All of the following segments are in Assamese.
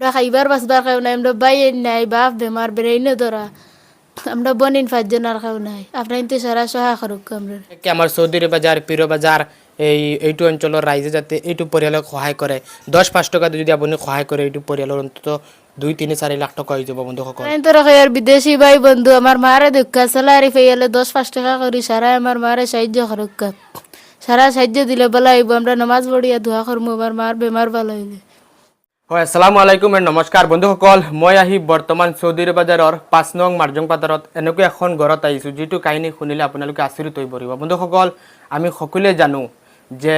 আমরা খাইবার বাসবার খাও নাই, আমরা বাইর নাই, বাপ বেমার বেড়াইনে ধরা, আমরা বনিন পাঁচজন আর খাও নাই। আপনার তো সারা সহায় করুক আমরা। আমার চৌধুরী বাজার পীর বাজার এইটো অঞ্চলের রাইজে যাতে এইটো পৰিয়ালক সহায় কৰে 10-5 টাকা যদি আপুনি সহায় কৰে এইটো পৰিয়ালৰ অন্তত 2-3-4 লাখ টাকা হৈ যাব বন্ধুসকল। আমি তো রাখি আর বিদেশি ভাই বন্ধু আমার মারে দুঃখা স্যালারি পেয়ে 10-5 টাকা করি সারা আমার মারে সাহায্য করুক। সারা সাহায্য দিলে ভালো হইব, আমরা নামাজ পড়িয়া দোয়া করবো আমার মার বেমার ভালো হইলে। হয়, আসসালামু আলাইকুম এণ্ড নমস্কাৰ বন্ধুসকল। মই আহি বৰ্তমান চৌধুৰী বাজাৰৰ 5 নং মাৰ্জং পাতাৰত এনেকৈ এখন ঘৰত আহিছোঁ যিটো কাহিনী শুনিলে আপোনালোকে আচৰিত হৈ পৰিব। বন্ধুসকল, আমি সকলোৱে জানো যে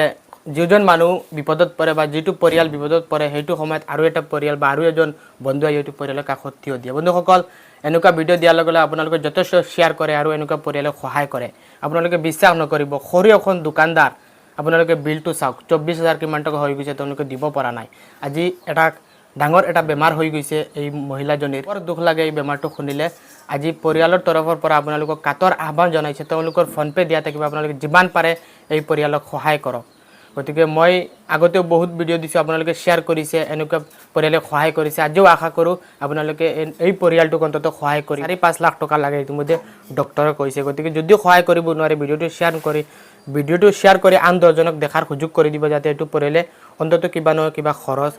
যিজন মানুহ বিপদত পৰে বা যিটো পৰিয়াল বিপদত পৰে সেইটো সময়ত আৰু এটা পৰিয়াল বা আৰু এজন বন্ধু আহি সেইটো পৰিয়ালৰ কাষত থিয় দিয়ে। বন্ধুসকল, এনেকুৱা ভিডিঅ' দিয়াৰ লগে লগে আপোনালোকে যথেষ্ট শ্বেয়াৰ কৰে আৰু এনেকুৱা পৰিয়ালক সহায় কৰে। আপোনালোকে বিশ্বাস নকৰিব, সৰু এখন দোকানদাৰ আপোনালোকে বিলটো চাওক, 24,000 কিমান টকা হৈ গৈছে তেওঁলোকে দিব পৰা নাই। আজি এটা ডাঙৰ এটা বেমাৰ হৈ গৈছে এই মহিলাজনীৰ। বৰ দুখ লাগে এই বেমাৰটো শুনিলে। আজি পৰিয়ালৰ তৰফৰ পৰা আপোনালোকক কাতৰ আহ্বান জনাইছে, তেওঁলোকৰ ফোনপে' দিয়া থাকিব, আপোনালোকে যিমান পাৰে এই পৰিয়ালক সহায় কৰক। গতিকে মই আগতেও বহুত ভিডিঅ' দিছোঁ, আপোনালোকে শ্বেয়াৰ কৰিছে, এনেকুৱা পৰিয়ালক সহায় কৰিছে। আজিও আশা কৰোঁ আপোনালোকে এই পৰিয়ালটোক অন্তত সহায় কৰি 4-5 লাখ টকা লাগে ইতিমধ্যে ডক্টৰে কৈছে। গতিকে যদিও সহায় কৰিব নোৱাৰে ভিডিঅ'টো শ্বেয়াৰ কৰি আন 10জনক দেখাৰ সুযোগ কৰি দিব যাতে এইটো পৰিয়ালে অন্তত কিবা নহয় কিবা খৰচ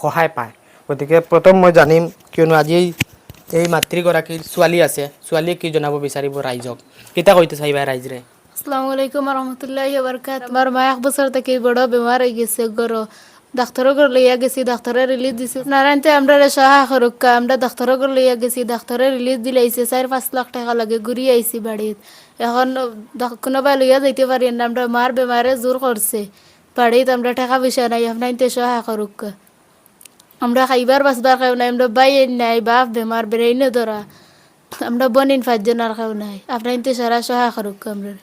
সহায় পায়। গতিকে প্ৰথম মই জানিম, কিয়নো আজি এই মাতৃগৰাকীৰ ছোৱালী আছে, ছোৱালীয়ে কি জনাব বিচাৰিব ৰাইজক, কেইটা কইতে চাইবা ৰাইজৰে। আসসালামু আলাইকুম রহমতুল্লাহি বারকাত। আমার মা 1 বছর থেকে বড় বেমার হয়ে গেছে, গরো ডাক্তার ঘর লইয়া গেছি, ডাক্তারে রিলিজ দিছে। নারায়ণতে আমরা সহায় করুক, আমরা ডাক্তার ঘর লইয়া গেছি, ডাক্তারে রিলিজ দিলাইছে 4-5 লাখ টাকা লাগে, ঘুরি আইছি বাড়িত। এখন কোনোবাই লইয়া যাইতে পারি না, আমরা মার বেমারে জোর করছে বাড়িত, আমরা টাকা পয়সা নাই, আপনাইতে সহায় করুক। আমরা খাইবার বাসবার খাও নাই, আমরা বাইর নাই, বাপ বেমার বেড়াইনে ধরা, আমরা বনিন পাঁচজন আর খাও নাই। আপনাইতে সারা সহায় করুক আমরা।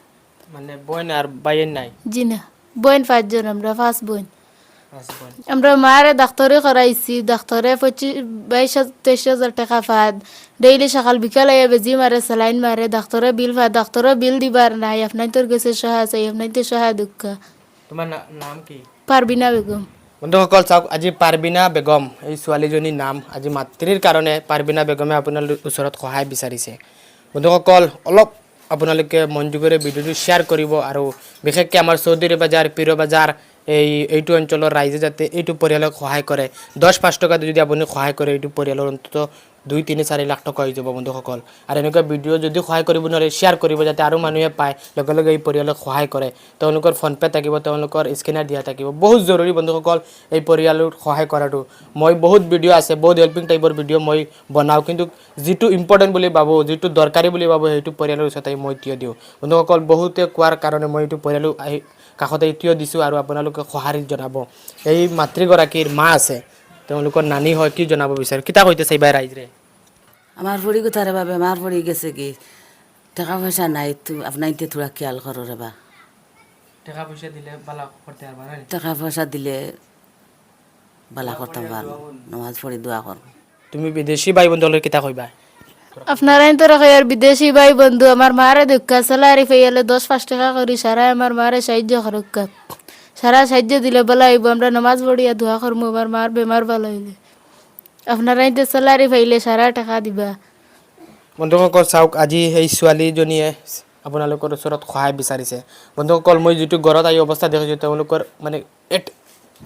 মানে বোন আর বাইয়ের নাই? জি না, বোন 5 জন, আমরা 5 বোন। আমরা মারে ডাক্তারে করাইছি, ডাক্তারে 22-23,000 টাকা ফাদ, ডেইলি সকাল বিকাল আইয়া বেজি মারে, স্যালাইন মারে, ডাক্তারে বিল ফাদ, ডাক্তারে বিল দিবার নাই। আপনার তোর গেছে সহায় চাই, আপনার তো সহায় দুঃখ। তোমার নাম কি? পারবিনা বেগম। বন্ধুসকল চাওক, আজি পাৰবিনা বেগম এই ছোৱালীজনীৰ নাম। আজি মাতৃৰ কাৰণে পাৰবিনা বেগমে আপোনালোকৰ ওচৰত সহায় বিচাৰিছে। বন্ধুসকল, অলপ আপোনালোকে মনোযোগেৰে ভিডিঅ'টো শ্বেয়াৰ কৰিব আৰু বিশেষকৈ আমাৰ চৌধুৰী বাজাৰ পীৰ বাজাৰ এইটো অঞ্চলৰ ৰাইজে যাতে এইটো পৰিয়ালক সহায় কৰে। 10-5 টকা যদি আপুনি সহায় কৰে এইটো পৰিয়ালৰ অন্তত 2-3-4 লাখ টকা হৈ যাব বন্ধুসকল। আৰু এনেকুৱা ভিডিঅ' যদি সহায় কৰিব নোৱাৰে শ্বেয়াৰ কৰিব যাতে আৰু মানুহে পায়, লগে লগে এই পৰিয়ালক সহায় কৰে। তেওঁলোকৰ ফোনপে' থাকিব, তেওঁলোকৰ স্কেনাৰ দিয়া থাকিব। বহুত জৰুৰী বন্ধুসকল এই পৰিয়ালৰ সহায় কৰাটো। মই বহুত ভিডিঅ' আছে, বহুত হেল্পিং টাইপৰ ভিডিঅ' মই বনাওঁ, কিন্তু যিটো ইম্পৰ্টেণ্ট বুলি ভাবোঁ, যিটো দৰকাৰী বুলি ভাবোঁ সেইটো পৰিয়ালৰ ওচৰতে মই থিয় দিওঁ। বন্ধুসকল, বহুতে কোৱাৰ কাৰণে মই এইটো পৰিয়ালক কাষতে থিয় দিছোঁ আৰু আপোনালোকে সঁহাৰি জনাব। এই মাতৃগৰাকীৰ মা আছে, তেওঁলোকৰ নানী হয়, কি জনাব বিচাৰে, কিতা কইতে চাইবা ৰাইজৰে। আমার পড়ি কোথায় রে বা বেমার পড়ি গেছে কি, টাকা পয়সা নাই, তো আপনার থোড়া খেয়াল করো রে বা। টাকা পয়সা দিলে ভালো করতে পারবা না? টাকা পয়সা দিলে বালা করতাম পারবো, নামাজ পড়ি দোয়া করবো। তুমি বিদেশি ভাই বন্ধুদের কিতা কইবা? আপনারা তো রাখি আর বিদেশি ভাই বন্ধু আমার মারে দুঃখা স্যালারি পেয়ে 10-5 টাকা করি সারা আমার মারে সাহায্য করুক। সারা সাহায্য দিলে ভালো হইব, আমরা নামাজ পড়িয়া দোয়া করবো আমার মার বেমার ভালো হইলে। আপনারা তো স্যালারি পাইলে সারা টাকা দিবা। বন্ধুসকল চাওক, আজি এই ছোৱালীজনীয়ে আপোনালোকৰ ওচৰত সহায় বিচাৰিছে। বন্ধুসকল, মই যিটো ঘৰত আহি অৱস্থা দেখিছোঁ তেওঁলোকৰ মানে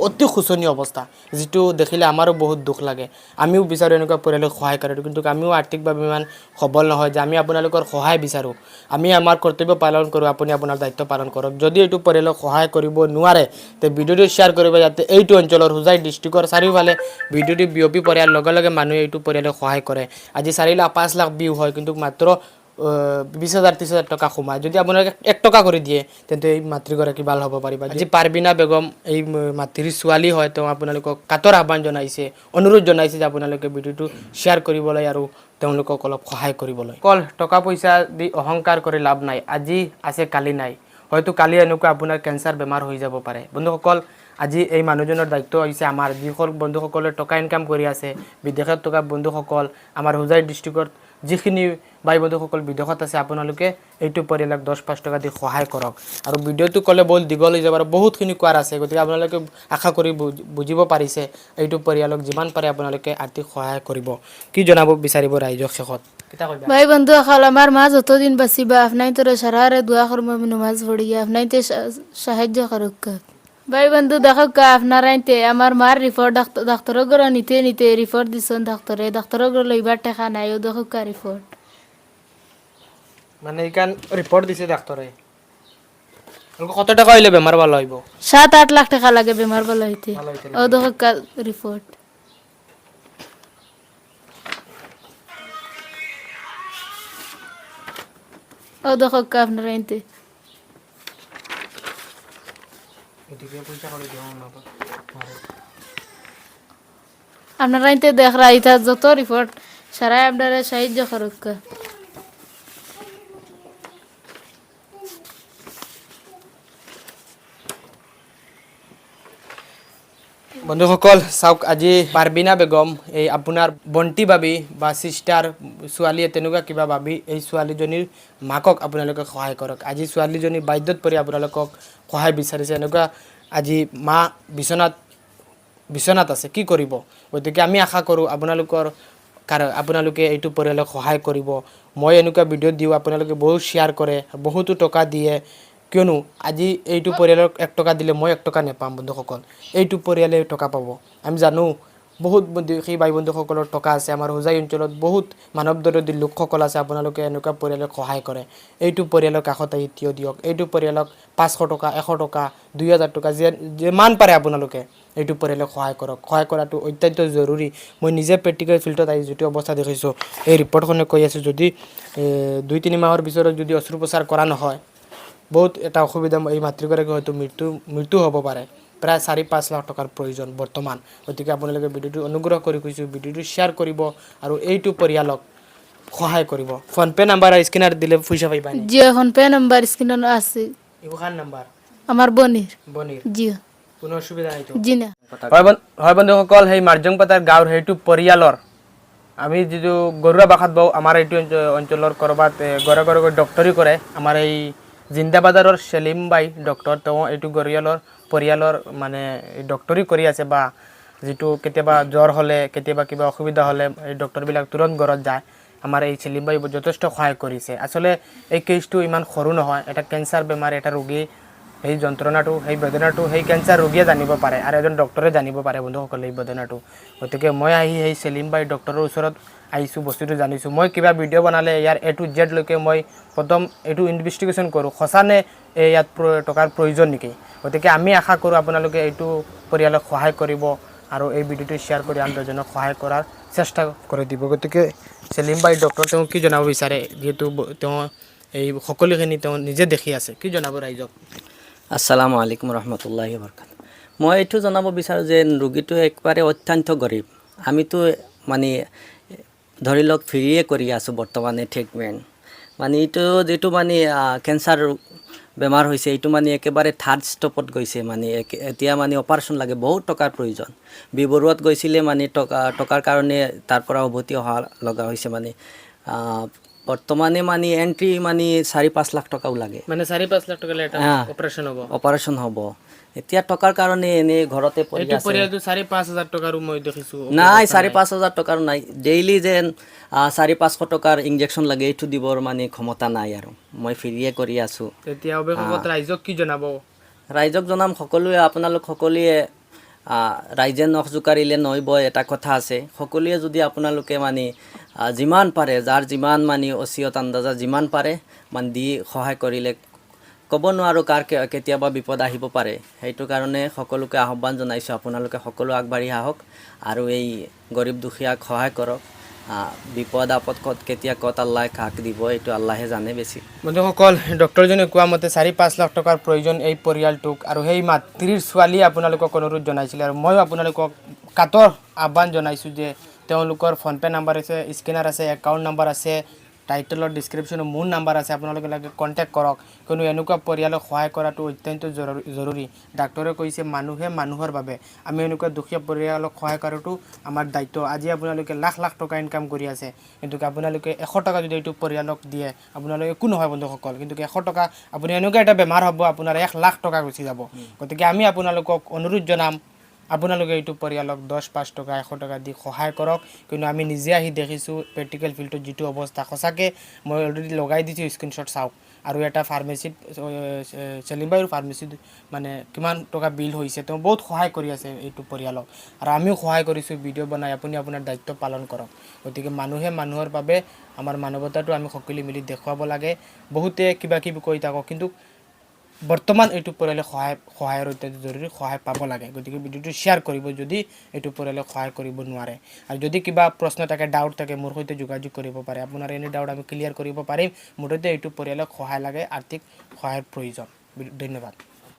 অতি শোচনীয় অৱস্থা, যিটো দেখিলে আমাৰো বহুত দুখ লাগে। আমিও বিচাৰোঁ এনেকুৱা পৰিয়ালক সহায় কৰাটো, কিন্তু আমিও আৰ্থিকভাৱে ইমান সবল নহয় যে আমি আপোনালোকৰ সহায় বিচাৰোঁ। আমি আমাৰ কৰ্তব্য পালন কৰোঁ, আপুনি আপোনাৰ দায়িত্ব পালন কৰক। যদি এইটো পৰিয়ালক সহায় কৰিব নোৱাৰে তে ভিডিঅ'টো শ্বেয়াৰ কৰিব যাতে এইটো অঞ্চলৰ হোজাই ডিষ্ট্ৰিক্টৰ চাৰিওফালে ভিডিঅ'টো বিয়পি পৰাৰ লগে লগে মানুহে এইটো পৰিয়ালক সহায় কৰে। আজি 4-5 লাখ ভিউ হয়, কিন্তু মাত্ৰ 20,000-30,000 টকা সোমায়। যদি আপোনালোকে 1 টকা কৰি দিয়ে তেন্তে এই মাতৃগৰাকী ভাল হ'ব পাৰিবা। আজি পাৰবিনা বেগম এই মাতৃৰ ছোৱালী হয়, তেওঁ আপোনালোকক কাতৰ আহ্বান জনাইছে, অনুৰোধ জনাইছে যে আপোনালোকে ভিডিঅ'টো শ্বেয়াৰ কৰিবলৈ আৰু তেওঁলোকক অলপ সহায় কৰিবলৈ। অকল টকা পইচা দি অহংকাৰ কৰি লাভ নাই। আজি আছে কালি নাই, হয়তো কালি এনেকুৱা আপোনাৰ কেঞ্চাৰ বেমাৰ হৈ যাব পাৰে। বন্ধুসকল, আজি এই মানুহজনৰ দায়িত্ব হৈছে আমাৰ, যিসকল বন্ধুসকলে টকা ইনকাম কৰি আছে, বিদেশত থকা বন্ধুসকল, আমাৰ হোজাই ডিষ্ট্ৰিক্টত যিখিনি ভাই বন্ধুসকল বিদেশত আছে আপোনালোকে এইটো পৰিয়ালক 10-5 টকা দি সহায় কৰক আৰু ভিডিঅ'টো ক'লে বহুত দীঘল হৈ যাব আৰু বহুতখিনি কোৱাৰ আছে গতিকে আপোনালোকে আশা কৰি বুজিব পাৰিছে এইটো পৰিয়ালক যিমান পাৰে আপোনালোকে আৰ্থিক সহায় কৰিব কি জনাব বিচাৰিব ৰাইজক শেষত কিতা কইবা ভাই বন্ধু সকল আমার মা যতদিন বাঁচিবা আপনাই তোর সারারে দোয়া করবো আমি নমাজ পড়িয়া আপনাই তে সাহায্য করুক ভাই বন্ধু দেখো আপনারাইতে আমার মার রিপোর্ট ডাক্তার গড় নিতে নিতে রিপোর্ট দিছেন ডাক্তার গড় লইবার টাকা নাই ও দেখো রিপোর্ট মানে ইকান রিপোর্ট দিছে ডাক্তারে কত টাকা হইলে বেমার ভালো হইব 7-8 লাখ টাকা লাগে বেমার ভালো হইতে ও দেখো রিপোর্ট ও দেখো আপনারাইতে আপনারাইতে দেখ রাইতা যত রিপোর্ট সারাই আপনারা সাহায্য করুক বন্ধুসকল চাওক আজি পারবিনা বেগম এই আপোনাৰ বন্টি ভাবি বা সিস্টাৰ ছোৱালীয়ে তেনেকুৱা কিবা ভাবি এই ছোৱালীজনীৰ মাকক আপোনালোকে সহায় কৰক আজি ছোৱালীজনী বাধ্যত পৰি আপোনালোকক সহায় বিচাৰিছে এনেকুৱা আজি মা বিছনাত আছে কি কৰিব গতিকে আমি আশা কৰোঁ আপোনালোকে এইটো পৰিয়ালক সহায় কৰিব মই এনেকুৱা ভিডিঅ' দিওঁ আপোনালোকে বহুত শ্বেয়াৰ কৰে বহুতো টকা দিয়ে কিয়নো আজি এইটো পৰিয়ালক 1 টকা দিলে মই 1 টকা নেপাম বন্ধুসকল এইটো পৰিয়ালে টকা পাব আমি জানো বহুত সেই ভাই বন্ধুসকলৰ টকা আছে আমাৰ হোজাই অঞ্চলত বহুত মানৱদৰদী লোকসকল আছে আপোনালোকে এনেকুৱা পৰিয়ালক সহায় কৰে এইটো পৰিয়ালক কাষত আহি থিয় দিয়ক এইটো পৰিয়ালক 500 টকা 100 টকা 2000 টকা যিমান পাৰে আপোনালোকে এইটো পৰিয়ালক সহায় কৰক সহায় কৰাটো অত্যন্ত জৰুৰী মই নিজে প্ৰেক্টিকেল ফিল্ডত আহি যেটো অৱস্থা দেখিছোঁ এই ৰিপৰ্টখনে কৈ আছে যদি 2-3 মাহৰ পিছত যদি অস্ত্ৰোপচাৰ কৰা নহয় বহুত এটা অসুবিধা এই মাতৃগৰাকী হয়তো মৃত্যু হ'ব পাৰে প্ৰায় 4-5 লাখ টকাৰ প্ৰয়োজন বৰ্তমান গতিকে আপোনালোকে ভিডিঅ'টো অনুগ্ৰহ কৰি কৈছোঁ ভিডিঅ'টো শ্বেয়াৰ কৰিব আৰু এইটো পৰিয়ালক সহায় কৰিব ফোন পে নাম্বাৰ স্ক্যানাৰ দিলে পইচা পাইবা জি ফোন পে নাম্বাৰ স্ক্ৰিনত আছে ইউখান নাম্বাৰ আমার বনির জি কোনো অসুবিধা নাই তো জি না হয় বন্ধুসকল সেই মাৰ্জং পাতাৰ গাঁৱৰ সেইটো পৰিয়ালৰ আমি যিটো গৰুৱা বাখাত বওঁ আমাৰ এইটো অঞ্চলৰ কৰবাত গড়ে ডক্টৰী কৰে আমাৰ এই জিন্দাবাজাৰৰ সেলিম ভাই ডক্টৰ তেওঁ এইটো পৰিয়ালৰ মানে ডক্টৰী কৰি আছে বা যেটো কেতিয়াবা জ্বৰ হলে কেতিয়াবা কিবা অসুবিধা হলে এই ডক্টৰবিলাক তুৰন্ত ঘৰত যায় আমাৰ এই সেলিম ভাই যথেষ্ট সহায় কৰিছে আসলে এই কেছটো ইমান সৰু নহয় এটা কেন্সাৰ বেমাৰ এটা ৰোগী এই যন্ত্ৰণাটো এই বেদনাটো এই কেন্সাৰ ৰোগীয়ে জানিব পাৰে আৰু এজন ডক্টৰে জানিব পাৰে বন্ধুসকল এই বেদনাটো গতিকে মই আহি এই সেলিম ভাই ডক্টৰৰ ওচৰত আইছো বস্তুটো জানিছো মই কিবা ভিডিঅ' বনালে ইয়াৰ A to Z লৈকে মই প্ৰথম এটো ইনভেষ্টিগেশ্যন কৰো খসানে ইয়াত টকাৰ প্ৰয়োজন নেকি গতিকে আমি আশা কৰো আপোনালোকে এইটো পৰিয়ালক সহায় কৰিব আৰু এই ভিডিঅ'টো শ্বেয়াৰ কৰি আনজনক সহায় কৰাৰ চেষ্টা কৰি দিব গতিকে সেলিম ভাই ডক্টৰ তেওঁ কি জনাব বিচাৰে যেহেতু তেওঁ এই সকলোখিনি তেওঁ নিজে দেখি আছে কি জনাব ৰাইজক আসসালামু আলাইকুম ৰহমতুল্লাহি বৰকাত মই এইটো জনাব বিচাৰোঁ যে ৰোগীটো একবাৰে অত্যন্ত গৰীব আমিতো মানে ধৰি লওক ফ্ৰীয়ে কৰি আছোঁ বৰ্তমানে ট্ৰিটমেণ্ট মানে এইটো যেটো মানে কেন্সাৰ বেমাৰ হৈছে এইটো মানে একেবাৰে থাৰ্ড ষ্টপত গৈছে মানে এতিয়া মানে অপাৰেশ্যন লাগে বহুত টকাৰ প্ৰয়োজন বিবৰুৱাত গৈছিলে মানে টকাৰ কাৰণে তাৰ পৰা উভতি অহা লগা হৈছে মানে বৰ্তমানে মানে এন্ট্ৰি মানে 4-5 লাখ টকাও লাগে মানে 4-5 লাখ টকা এটা অপাৰেশ্যন হ'ব এতিয়া টকাৰ কাৰণে এনে ঘৰতে পৰি আছে এইটো পৰিয়ালটো 4-5 হাজাৰ টকাৰ মই দেখিছো নাই 4-5 হাজাৰ টকাৰ নাই ডেইলি যেন 4-500 টকাৰ ইনজেকচন লাগে এইটো দিবৰ মানে ক্ষমতা নাই আৰু মই ফ্ৰীয়ে কৰি আছো তেতিয়া অৱশেষত ৰাইজক কি জনাব ৰাইজক জনাম সকলোৱে আপোনালোক সকলোৱে ৰাইজে নখ জোকাৰিলে নৈব এটা কথা আছে সকলোৱে যদি আপোনালোকে মানে যিমান পাৰে যাৰ যিমান মানে অসিয়ত আন্দাজা যিমান পাৰে মানে দি সহায় কৰিলে ক'ব নোৱাৰো কাৰ কেতিয়াবা বিপদ আহিব পাৰে সেইটো কাৰণে সকলোকে আহ্বান জনাইছো আপোনালোকে সকলো আগবাঢ়ি আহক আৰু এই গৰীব দুখীয়াক সহায় কৰক বিপদ আপদ কেতিয়া কত আল্লাহ কাক দিব এইটো আল্লাহে জানে বেছি বন্ধুসকল ডক্টৰজনে কোৱা মতে 4-5 লাখ টকাৰ প্ৰয়োজন এই পৰিয়ালটোক আৰু সেই মাতৃৰ ছোৱালী আপোনালোকক অনুৰোধ জনাইছিল আৰু মই আপোনালোকক কাতৰ আহ্বান জনাইছো যে তেওঁলোকৰ ফোন পে নাম্বাৰ আছে স্ক্যানাৰ আছে একাউণ্ট নাম্বাৰ আছে টাইটেলৰ ডিছক্ৰিপশ্যনত মোৰ নাম্বাৰ আছে আপোনালোকে লাগে কণ্টেক্ট কৰক কিয়নো এনেকুৱা পৰিয়ালক সহায় কৰাটো অত্যন্ত জৰুৰী ডাক্তৰে কৈছে মানুহে মানুহৰ বাবে আমি এনেকুৱা দুখীয়া পৰিয়ালক সহায় কৰাটো আমাৰ দায়িত্ব আজি আপোনালোকে লাখ লাখ টকা ইনকাম কৰি আছে কিন্তু আপোনালোকে 100 টকা যদি এইটো পৰিয়ালক দিয়ে আপোনালোকে একো নহয় বন্ধুসকল কিন্তু 100 টকা আপুনি এনেকুৱা এটা বেমাৰ হ'ব আপোনাৰ 1 লাখ টকা গুচি যাব গতিকে আমি আপোনালোকক অনুৰোধ জনাম আপোনালোকে এইটো পৰিয়ালক 10-5 টকা 100 টকা দি সহায় কৰক কিন্তু আমি নিজে আহি দেখিছোঁ প্ৰেক্টিকেল ফিল্ডত যিটো অৱস্থা সঁচাকৈ মই অলৰেডি লগাই দিছোঁ স্ক্ৰীনশ্বট চাওক আৰু এটা ফাৰ্মেচিত চেলিমবাইৰ ফাৰ্মেচিত মানে কিমান টকা বিল হৈছে তেওঁ বহুত সহায় কৰি আছে এইটো পৰিয়ালক আৰু আমিও সহায় কৰিছোঁ ভিডিঅ' বনাই আপুনি আপোনাৰ দায়িত্ব পালন কৰক গতিকে মানুহে মানুহৰ বাবে আমাৰ মানৱতাটো আমি সকলোৱে মিলি দেখুৱাব লাগে বহুতে কিবা কিবি কৈ থাকক কিন্তু বৰ্তমান এইটো পৰিয়ালে সহায়ৰ অত্যন্ত জৰুৰী সহায় পাব লাগে গতিকে ভিডিঅ'টো শ্বেয়াৰ কৰিব যদি এইটো পৰিয়ালক সহায় কৰিব নোৱাৰে আৰু যদি কিবা প্ৰশ্ন থাকে ডাউট থাকে মোৰ সৈতে যোগাযোগ কৰিব পাৰে আপোনাৰ এনি ডাউট আমি ক্লিয়াৰ কৰিব পাৰিম মুঠতে এইটো পৰিয়ালক সহায় লাগে আৰ্থিক সহায়ৰ প্ৰয়োজন ধন্যবাদ